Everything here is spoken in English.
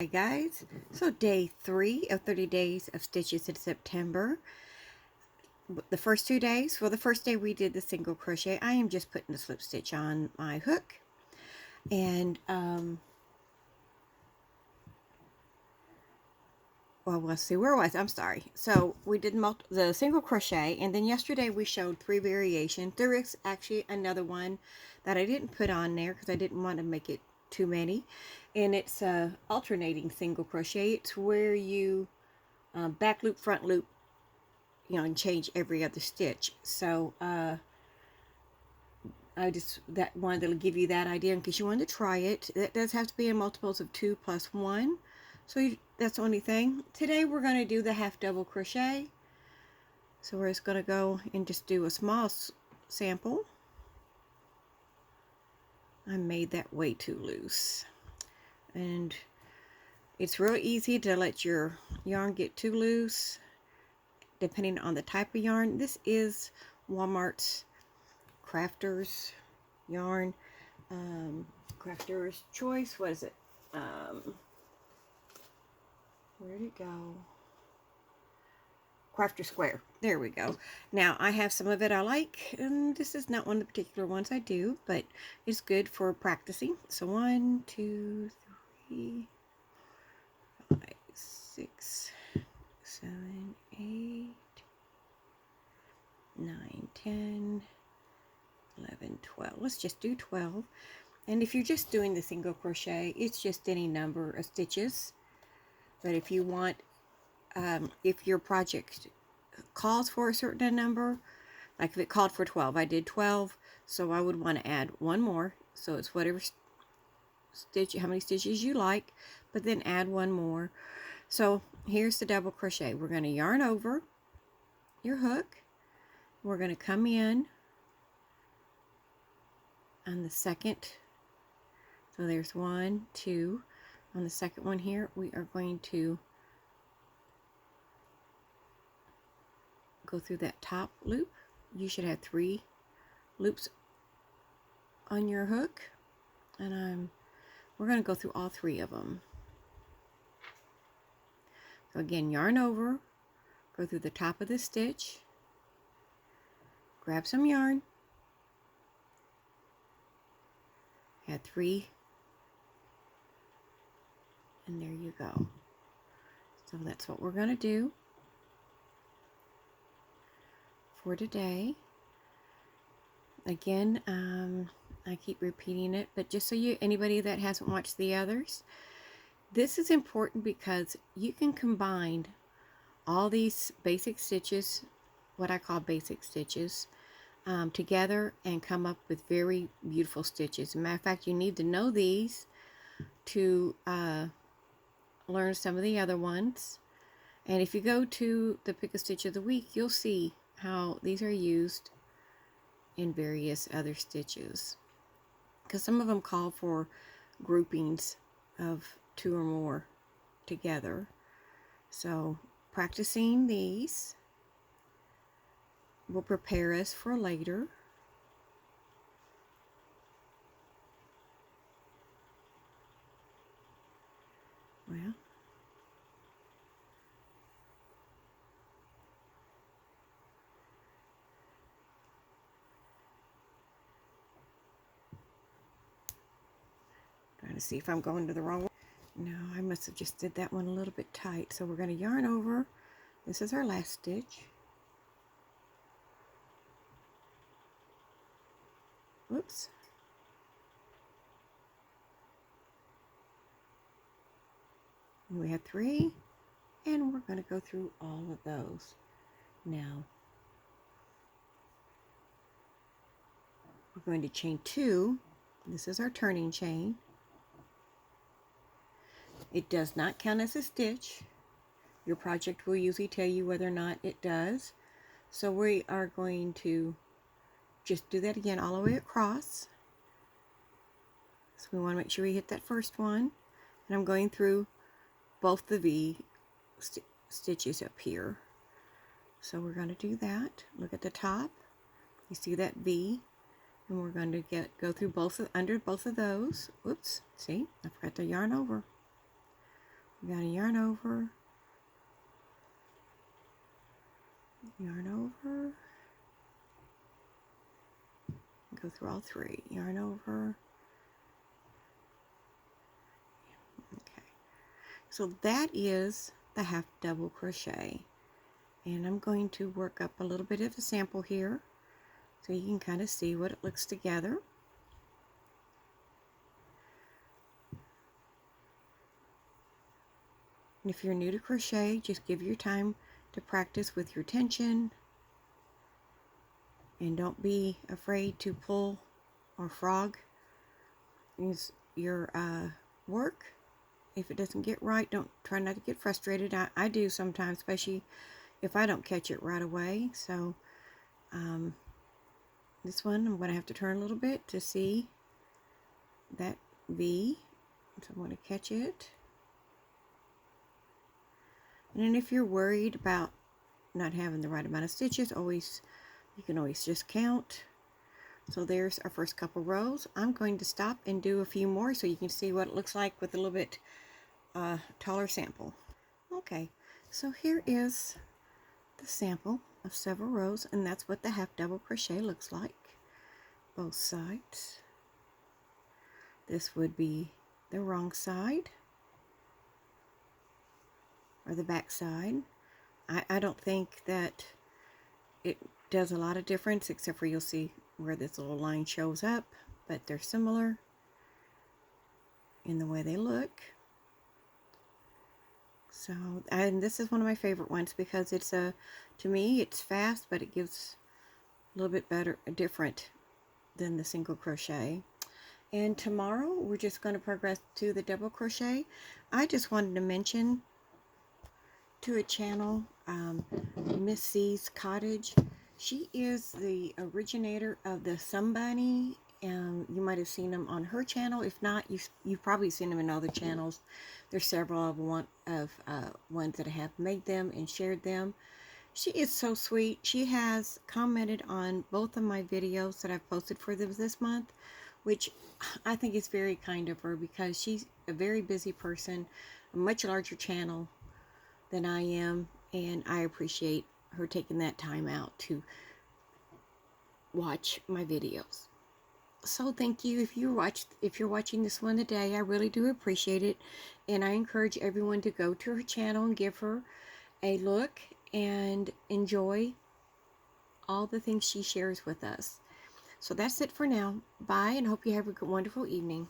Hi guys, so day 3 of 30 days of stitches in September. The first 2 days, well, the first day we did the single crochet. I am just putting the slip stitch on my hook, and well, let's see, where was I? I'm sorry. So we did the single crochet, and then yesterday we showed 3 variations. There is actually another one that I didn't put on there because I didn't want to make it too many, and it's alternating single crochet. It's where you back loop, front loop, and change every other stitch. So I just wanted to give you that idea in case you wanted to try it. That does have to be in multiples of 2 plus 1. So that's the only thing. Today we're going to do the half double crochet. So we're just going to go and just do a small sample. I made that way too loose. And it's real easy to let your yarn get too loose depending on the type of yarn. This is Walmart's Crafter's yarn, Crafter's Choice. What is it? Where'd it go? Crafter Square. There we go. Now I have some of it I like, and this is not one of the particular ones I do, but it's good for practicing. So 1, 2, 3, 5, 6, 7, 8, 9, 10, 11, 12. Let's just do 12. And if you're just doing the single crochet, it's just any number of stitches. But if you want, if your project calls for a certain number, like if it called for 12, I did 12, so I would want to add one more. So it's whatever stitch, how many stitches you like, but then add one more. So here's the double crochet. We're going to yarn over your hook. We're going to come in on the second. So there's 1, 2. On the second one here, we are going to go through that top loop. You should have 3 loops on your hook, and we're going to go through all 3 of them. So again, yarn over, go through the top of the stitch, grab some yarn, add 3, and there you go. So that's what we're going to do for today. Again, I keep repeating it, but just so anybody that hasn't watched the others, this is important because you can combine all these basic stitches, what I call basic stitches, together and come up with very beautiful stitches. As a matter of fact, you need to know these to learn some of the other ones. And if you go to the Pick a Stitch of the Week, you'll see how these are used in various other stitches, because some of them call for groupings of 2 or more together. So practicing these will prepare us for later. Well, trying to see if I'm going to the wrong one. No, I must have just did that one a little bit tight. So we're going to yarn over. This is our last stitch. Whoops. And we have 3, and we're going to go through all of those. Now, we're going to chain 2. This is our turning chain. It does not count as a stitch. Your project will usually tell you whether or not it does. So we are going to just do that again all the way across. So we want to make sure we hit that first one. And I'm going through both the V stitches up here. So we're going to do that. Look at the top. You see that V? And we're going to go through under both of those. Whoops, see, I forgot to yarn over. You gotta yarn over, go through all three, yarn over. Okay, so that is the half double crochet, and I'm going to work up a little bit of a sample here so you can kind of see what it looks together. And if you're new to crochet, just give your time to practice with your tension, and don't be afraid to pull or frog use your work. If it doesn't get right, don't try not to get frustrated. I do sometimes, especially if I don't catch it right away. So this one I'm going to have to turn a little bit to see that V, so I'm going to catch it. And then if you're worried about not having the right amount of stitches, you can always just count. So there's our first couple rows. I'm going to stop and do a few more so you can see what it looks like with a little bit taller sample. Okay, so here is the sample of several rows, and that's what the half double crochet looks like, both sides. This would be the wrong side, or the back side. I don't think that it does a lot of difference, except for you'll see where this little line shows up, but they're similar in the way they look. So, and this is one of my favorite ones because it's to me it's fast, but it gives a little bit different than the single crochet. And tomorrow we're just going to progress to the double crochet. I just wanted to mention to a channel, Miss C's Cottage. She is the originator of the Sun Bunny. You might have seen them on her channel. If not, you've probably seen them in other channels. There's several of ones that have made them and shared them. She is so sweet. She has commented on both of my videos that I've posted for them this month, which I think is very kind of her because she's a very busy person, a much larger channel than I am, and I appreciate her taking that time out to watch my videos. So thank you if you're watching this one today. I really do appreciate it, and I encourage everyone to go to her channel and give her a look and enjoy all the things she shares with us. So that's it for now. Bye, and hope you have a wonderful evening.